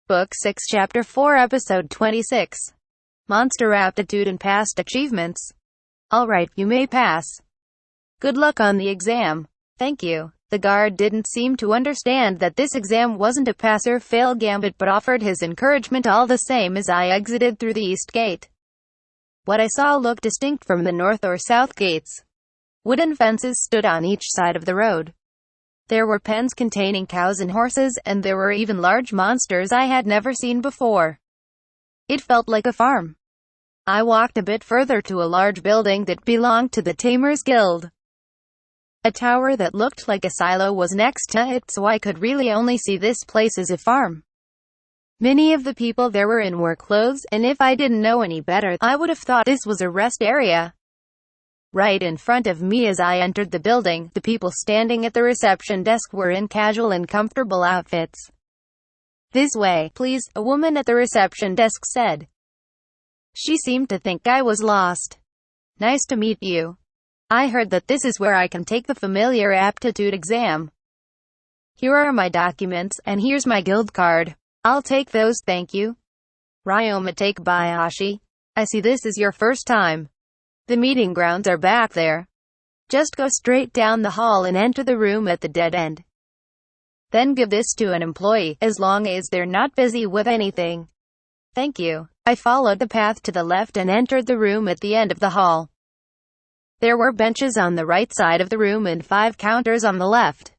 Book 6 Chapter 4 Episode 26. Monster Aptitude and Past Achievements. Alright, you may pass. Good luck on the exam. Thank you. The guard didn't seem to understand that this exam wasn't a pass-or-fail gambit but offered his encouragement all the same as I exited through the east gate. What I saw looked distinct from the north or south gates. Wooden fences stood on each side of the road. There were pens containing cows and horses, and there were even large monsters I had never seen before. It felt like a farm. I walked a bit further to a large building that belonged to the Tamers Guild. A tower that looked like a silo was next to it, so I could really only see this place as a farm. Many of the people there were in work clothes, and if I didn't know any better, I would have thought this was a rest area. Right in front of me as I entered the building, the people standing at the reception desk were in casual and comfortable outfits. "This way, please," a woman at the reception desk said. She seemed to think I was lost. "Nice to meet you. I heard that this is where I can take the familiar aptitude exam. Here are my documents, and here's my guild card. I'll take those, thank you." Ryoma Takebayashi. "I see this is your first time. The meeting grounds are back there. Just go straight down the hall and enter the room at the dead end. Then give this to an employee, as long as they're not busy with anything." "Thank you." I followed the path to the left and entered the room at the end of the hall. There were benches on the right side of the room and 5 counters on the left.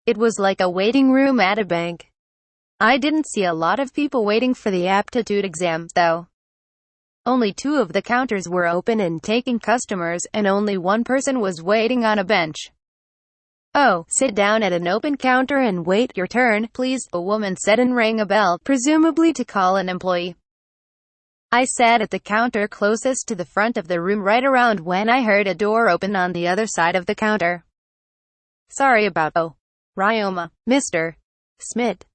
It was like a waiting room at a bank. I didn't see a lot of people waiting for the aptitude exam, though. Only 2 of the counters were open and taking customers, and only 1 person was waiting on a bench. "Oh, sit down at an open counter and wait your turn, please," a woman said and rang a bell, presumably to call an employee. I sat at the counter closest to the front of the room right around when I heard a door open on the other side of the counter. "Sorry about Ryoma, Mr. Smith.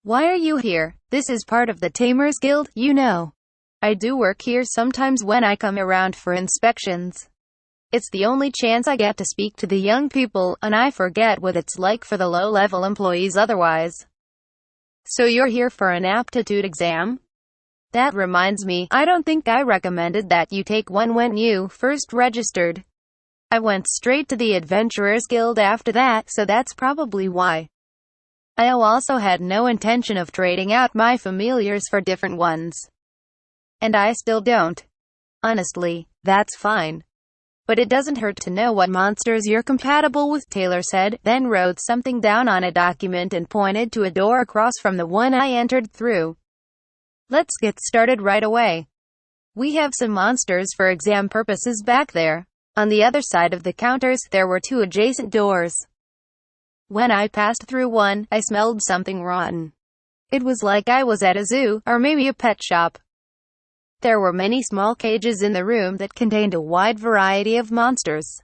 Why are you here? This is part of the Tamers Guild, you know. I do work here sometimes when I come around for inspections. It's the only chance I get to speak to the young people, and I forget what it's like for the low-level employees otherwise." "So you're here for an aptitude exam? That reminds me, I don't think I recommended that you take one when you first registered. I went straight to the Adventurers Guild after that, so that's probably why. I also had no intention of trading out my familiars for different ones. And I still don't. Honestly, that's fine. But it doesn't hurt to know what monsters you're compatible with," Taylor said, then wrote something down on a document and pointed to a door across from the one I entered through. "Let's get started right away. We have some monsters for exam purposes back there." On the other side of the counters, there were 2 adjacent doors. When I passed through one, I smelled something rotten. It was like I was at a zoo, or maybe a pet shop. There were many small cages in the room that contained a wide variety of monsters.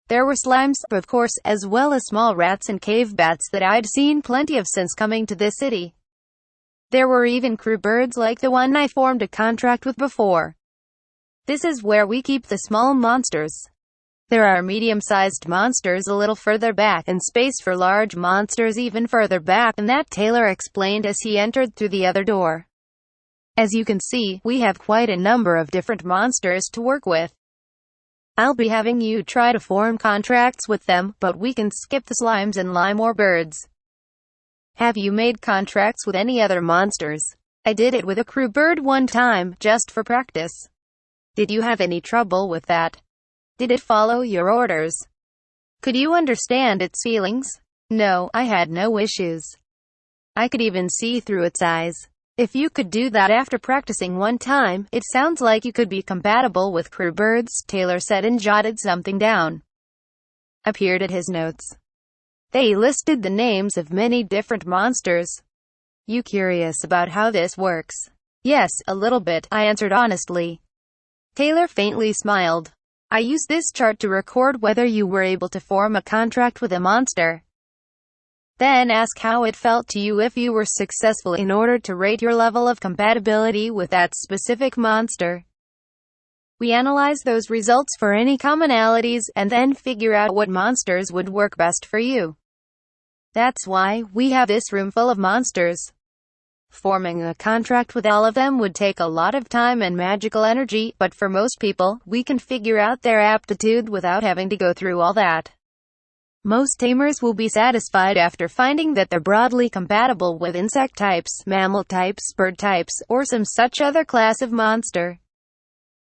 There were slimes, of course, as well as small rats and cave bats that I'd seen plenty of since coming to this city. There were even crew birds like the one I formed a contract with before. "This is where we keep the small monsters. There are medium-sized monsters a little further back, and space for large monsters even further back, and that," Taylor explained as he entered through the other door. "As you can see, we have quite a number of different monsters to work with. I'll be having you try to form contracts with them, but we can skip the slimes and Limor birds." "Have you made contracts with any other monsters?" "I did it with a crew bird one time, just for practice." "Did you have any trouble with that? Did it follow your orders? Could you understand its feelings?" "No, I had no issues. I could even see through its eyes." "If you could do that after practicing one time, it sounds like you could be compatible with crew birds," Taylor said and jotted something down. I peered at his notes. They listed the names of many different monsters. "You curious about how this works?" "Yes, a little bit," I answered honestly. Taylor faintly smiled. "I use this chart to record whether you were able to form a contract with a monster. Then ask how it felt to you if you were successful in order to rate your level of compatibility with that specific monster. We analyze those results for any commonalities, and then figure out what monsters would work best for you. That's why we have this room full of monsters. Forming a contract with all of them would take a lot of time and magical energy, but for most people, we can figure out their aptitude without having to go through all that. Most tamers will be satisfied after finding that they're broadly compatible with insect types, mammal types, bird types, or some such other class of monster.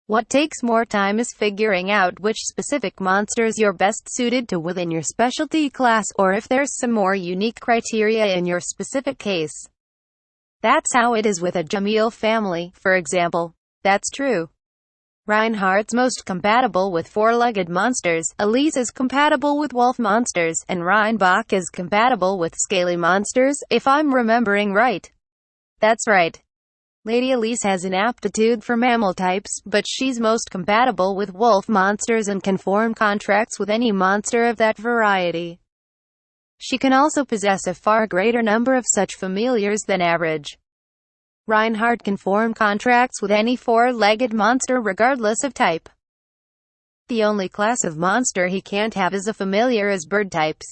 What takes more time is figuring out which specific monsters you're best suited to within your specialty class, or if there's some more unique criteria in your specific case. That's how it is with a Jamil family, for example. That's true. Reinhardt's most compatible with four-legged monsters, Elise is compatible with wolf monsters, and Reinbach is compatible with scaly monsters, if I'm remembering right. That's right. Lady Elise has an aptitude for mammal types, but she's most compatible with wolf monsters and can form contracts with any monster of that variety. She can also possess a far greater number of such familiars than average. Reinhardt can form contracts with any four-legged monster regardless of type. The only class of monster he can't have as a familiar is bird types.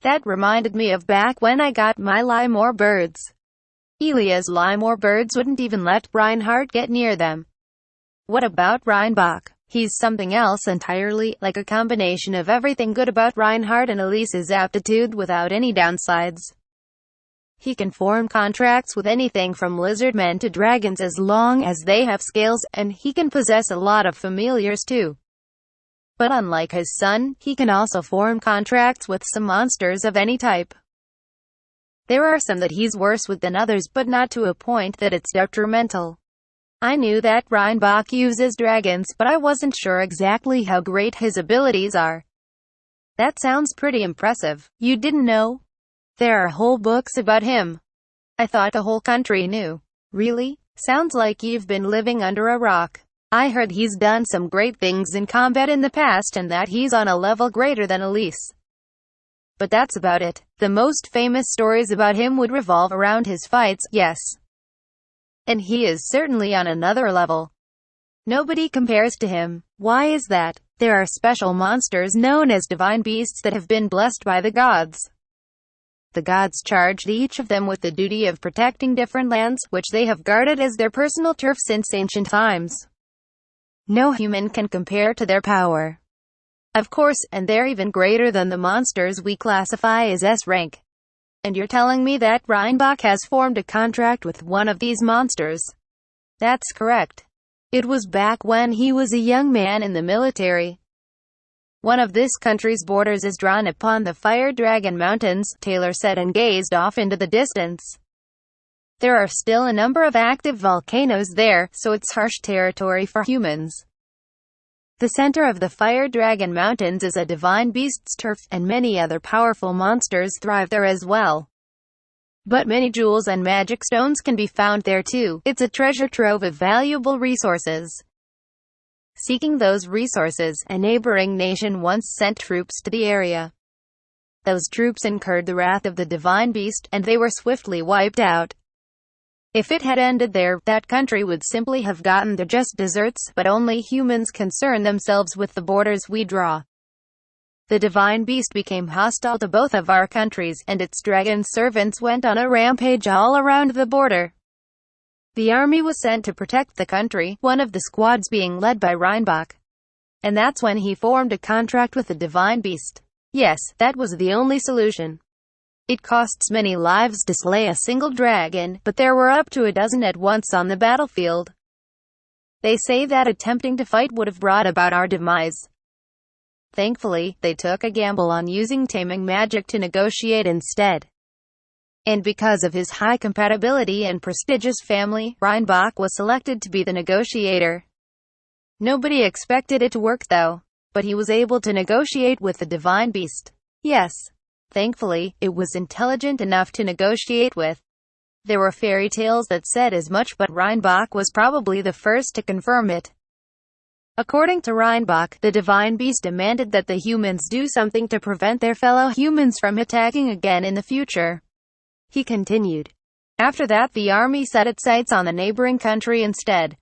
That reminded me of back when I got my Limor birds. Elia's Limor birds wouldn't even let Reinhardt get near them. What about Reinbach? He's something else entirely, like a combination of everything good about Reinhardt and Elise's aptitude without any downsides. He can form contracts with anything from lizard men to dragons as long as they have scales, and he can possess a lot of familiars too. But unlike his son, he can also form contracts with some monsters of any type. There are some that he's worse with than others, but not to a point that it's detrimental. I knew that Reinbach uses dragons, but I wasn't sure exactly how great his abilities are. That sounds pretty impressive. You didn't know? There are whole books about him. I thought the whole country knew. Really? Sounds like you've been living under a rock. I heard he's done some great things in combat in the past and that he's on a level greater than Elise. But that's about it. The most famous stories about him would revolve around his fights, yes. And he is certainly on another level. Nobody compares to him. Why is that? There are special monsters known as divine beasts that have been blessed by the gods. The gods charged each of them with the duty of protecting different lands, which they have guarded as their personal turf since ancient times. No human can compare to their power. Of course, and they're even greater than the monsters we classify as S-rank. And you're telling me that Reinbach has formed a contract with one of these monsters? That's correct. It was back when he was a young man in the military. One of this country's borders is drawn upon the Fire Dragon Mountains, Taylor said and gazed off into the distance. There are still a number of active volcanoes there, so it's harsh territory for humans. The center of the Fire Dragon Mountains is a divine beast's turf, and many other powerful monsters thrive there as well. But many jewels and magic stones can be found there too. It's a treasure trove of valuable resources. Seeking those resources, a neighboring nation once sent troops to the area. Those troops incurred the wrath of the divine beast, and they were swiftly wiped out. If it had ended there, that country would simply have gotten their just desserts, but only humans concern themselves with the borders we draw. The divine beast became hostile to both of our countries, and its dragon servants went on a rampage all around the border. The army was sent to protect the country, one of the squads being led by Reinbach. And that's when he formed a contract with the divine beast. Yes, that was the only solution. It costs many lives to slay a single dragon, but there were up to a dozen at once on the battlefield. They say that attempting to fight would have brought about our demise. Thankfully, they took a gamble on using taming magic to negotiate instead. And because of his high compatibility and prestigious family, Reinbach was selected to be the negotiator. Nobody expected it to work though, but he was able to negotiate with the divine beast. Yes. Thankfully, it was intelligent enough to negotiate with. There were fairy tales that said as much, but Reinbach was probably the first to confirm it. According to Reinbach, the divine beast demanded that the humans do something to prevent their fellow humans from attacking again in the future. He continued. After that, the army set its sights on the neighboring country instead.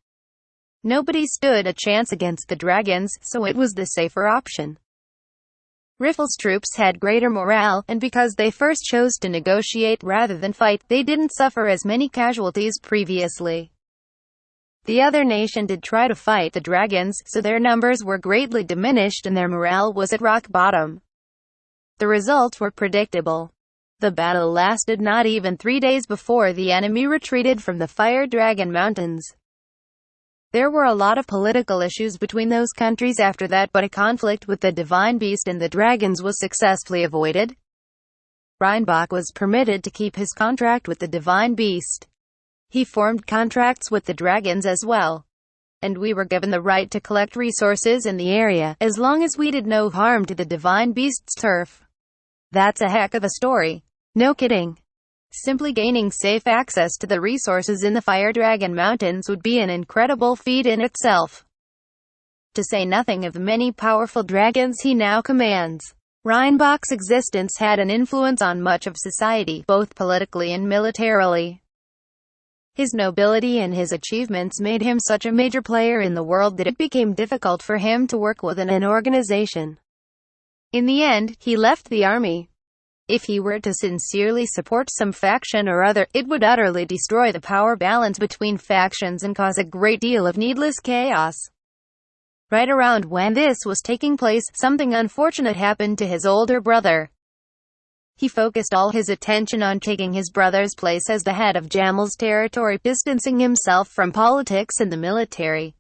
Nobody stood a chance against the dragons, so it was the safer option. Riffel's troops had greater morale, and because they first chose to negotiate rather than fight, they didn't suffer as many casualties previously. The other nation did try to fight the dragons, so their numbers were greatly diminished and their morale was at rock bottom. The results were predictable. The battle lasted not even 3 days before the enemy retreated from the Fire Dragon Mountains. There were a lot of political issues between those countries after that, but a conflict with the divine beast and the dragons was successfully avoided. Reinbach was permitted to keep his contract with the divine beast. He formed contracts with the dragons as well. And we were given the right to collect resources in the area, as long as we did no harm to the divine beast's turf. That's a heck of a story. No kidding. Simply gaining safe access to the resources in the Fire Dragon Mountains would be an incredible feat in itself. To say nothing of the many powerful dragons he now commands. Reinbach's existence had an influence on much of society, both politically and militarily. His nobility and his achievements made him such a major player in the world that it became difficult for him to work within an organization. In the end, he left the army. If he were to sincerely support some faction or other, it would utterly destroy the power balance between factions and cause a great deal of needless chaos. Right around when this was taking place, something unfortunate happened to his older brother. He focused all his attention on taking his brother's place as the head of Jamal's territory, distancing himself from politics and the military.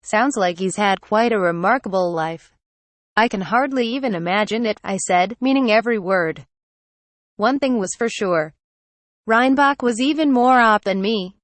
Sounds like he's had quite a remarkable life. I can hardly even imagine it, I said, meaning every word. One thing was for sure. Reinbach was even more op than me.